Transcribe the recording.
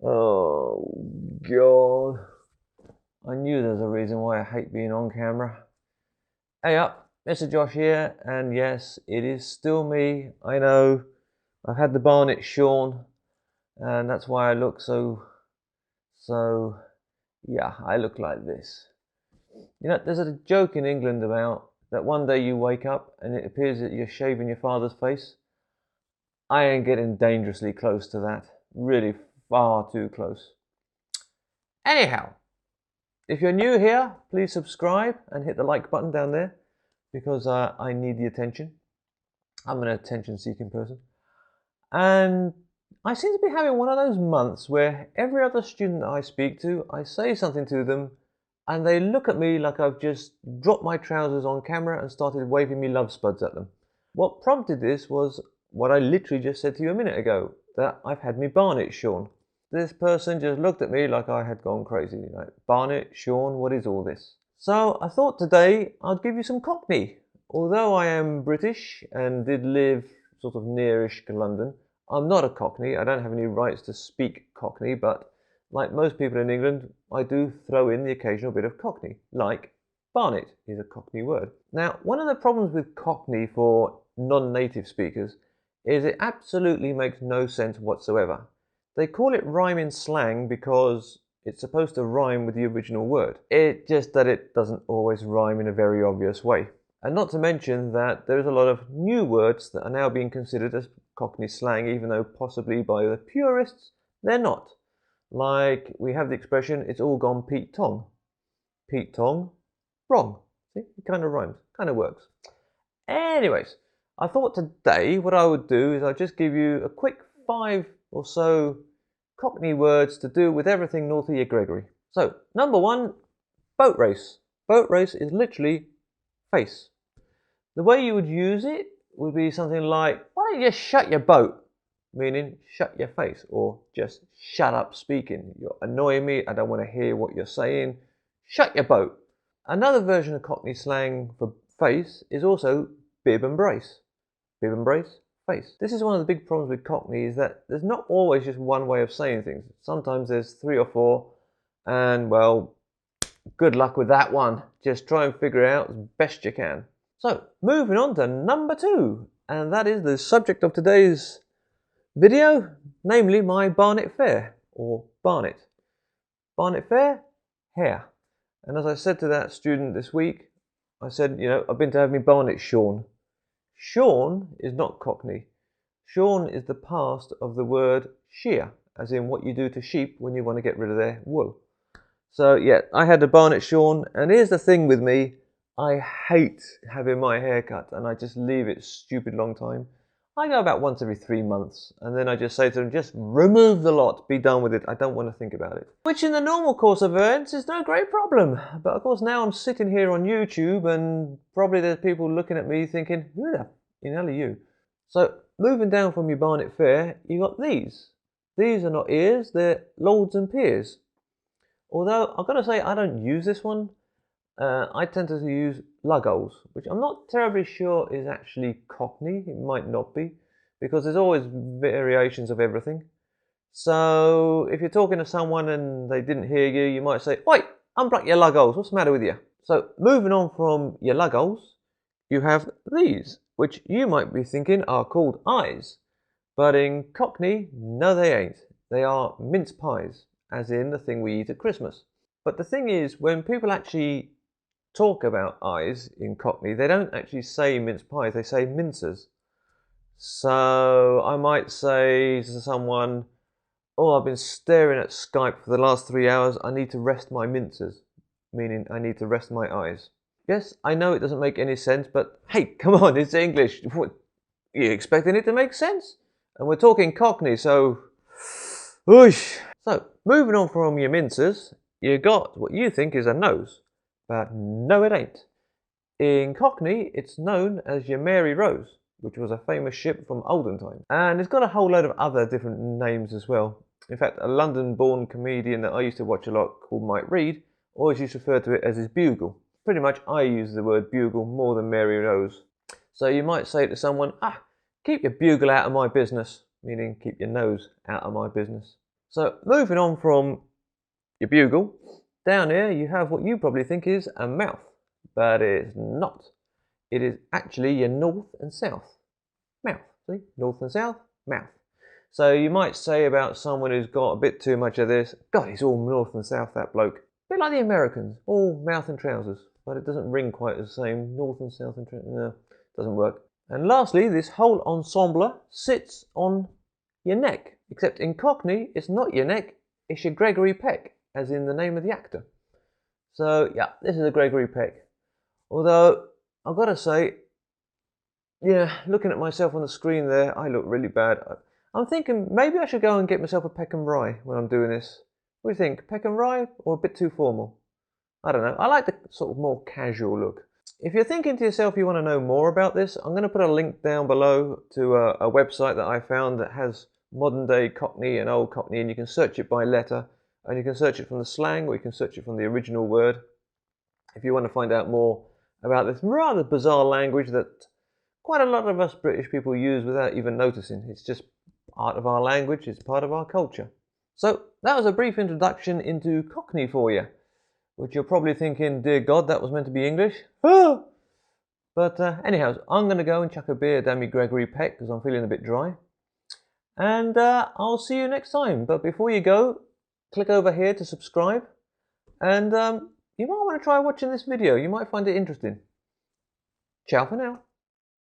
Oh, God. I knew there's a reason why I hate being on camera. Hey up, Mr. Josh here, and yes, it is still me. I know, I've had the Barnet Shorn, and that's why I look yeah, I look like this. You know, there's a joke in England about that one day you wake up and it appears that you're shaving your father's face. I ain't getting dangerously close to that. Really far too close. Anyhow, if you're new here, please subscribe and hit the like button down there because I need the attention. I'm an attention-seeking person. And I seem to be having one of those months where every other student that I speak to, I say something to them and they look at me like I've just dropped my trousers on camera and started waving me love spuds at them. What prompted this was what I literally just said to you a minute ago, that I've had me Barnet shorn. This person just looked at me like I had gone crazy. Like, Barnet, Shorn, what is all this? So I thought today I'd give you some Cockney. Although I am British and did live sort of nearish to London, I'm not a Cockney. I don't have any rights to speak Cockney, but like most people in England, I do throw in the occasional bit of Cockney, like Barnet is a Cockney word. Now, one of the problems with Cockney for non-native speakers is it absolutely makes no sense whatsoever. They call it rhyming slang because it's supposed to rhyme with the original word. It's just that it doesn't always rhyme in a very obvious way. And not to mention that there's a lot of new words that are now being considered as Cockney slang, even though possibly by the purists, they're not. Like, we have the expression, it's all gone Pete Tong. Pete Tong, wrong. See, it kind of rhymes, kind of works. Anyways, I thought today what I would do is I'd just give you a quick 5 or so Cockney words to do with everything north of your Gregory. So, number 1, boat race. Boat race is literally face. The way you would use it would be something like, why don't you just shut your boat? Meaning, shut your face, or just shut up speaking. You're annoying me, I don't want to hear what you're saying. Shut your boat. Another version of Cockney slang for face is also bib and brace. Bib and brace, face. This is one of the big problems with Cockney, is that there's not always just one way of saying things. Sometimes there's 3 or 4, and well, good luck with that one. Just try and figure it out as best you can. So, moving on to number 2, and that is the subject of today's video, namely my Barnet Fair, or Barnet. Barnet Fair, hair. And as I said to that student this week, I said, you know, I've been to have me Barnet shorn. Shorn is not Cockney. Shorn is the past of the word shear, as in what you do to sheep when you want to get rid of their wool. So yeah, I had the Barnet shorn, and here's the thing with me, I hate having my hair cut, and I just leave it stupid long time. I go about once every 3 months, and then I just say to them, just remove the lot, be done with it, I don't want to think about it. Which in the normal course of events is no great problem. But of course now I'm sitting here on YouTube, and probably there's people looking at me thinking, who the hell are you? So moving down from your Barnet Fair, you got these. These are not ears, they're lords and peers. Although I've got to say I don't use this one. I tend to use luggoles, which I'm not terribly sure is actually Cockney. It might not be, because there's always variations of everything. So if you're talking to someone and they didn't hear you, you might say, "Oi, unblock your luggoles, what's the matter with you?" So moving on from your luggoles, you have these, which you might be thinking are called eyes. But in Cockney, no they ain't. They are mince pies, as in the thing we eat at Christmas. But the thing is, when people actually talk about eyes in Cockney, they don't actually say mince pies, they say mincers. So I might say to someone, oh, I've been staring at Skype for the last 3 hours, I need to rest my mincers, meaning I need to rest my eyes. Yes, I know it doesn't make any sense, but hey, come on, it's English. What, you expecting it to make sense? And we're talking Cockney, so whoosh. So, moving on from your mincers, you got what you think is a nose. But no it ain't. In Cockney, it's known as your Mary Rose, which was a famous ship from olden times. And it's got a whole load of other different names as well. In fact, a London-born comedian that I used to watch a lot called Mike Reed always used to refer to it as his bugle. Pretty much I use the word bugle more than Mary Rose. So you might say to someone, keep your bugle out of my business, meaning keep your nose out of my business. So moving on from your bugle, down here you have what you probably think is a mouth, but it's not. It is actually your north and south. Mouth, see? North and south, mouth. So you might say about someone who's got a bit too much of this, God, he's all north and south, that bloke. A bit like the Americans, all mouth and trousers, but it doesn't ring quite the same. North and south and trousers, no, doesn't work. And lastly, this whole ensemble sits on your neck, except in Cockney, it's not your neck, it's your Gregory Peck, as in the name of the actor. So yeah, this is a Gregory Peck. Although, I've got to say, yeah, looking at myself on the screen there, I look really bad. I'm thinking maybe I should go and get myself a Peckham Rye when I'm doing this. What do you think, Peckham Rye or a bit too formal? I don't know, I like the sort of more casual look. If you're thinking to yourself you want to know more about this, I'm going to put a link down below to a website that I found that has modern day Cockney and old Cockney, and you can search it by letter, and you can search it from the slang, or you can search it from the original word. If you want to find out more about this rather bizarre language that quite a lot of us British people use without even noticing. It's just part of our language, it's part of our culture. So that was a brief introduction into Cockney for you, which you're probably thinking, dear God, that was meant to be English. But anyhow, I'm going to go and chuck a beer down me Gregory Peck because I'm feeling a bit dry. And I'll see you next time. But before you go, click over here to subscribe. And you might want to try watching this video. You might find it interesting. Ciao for now.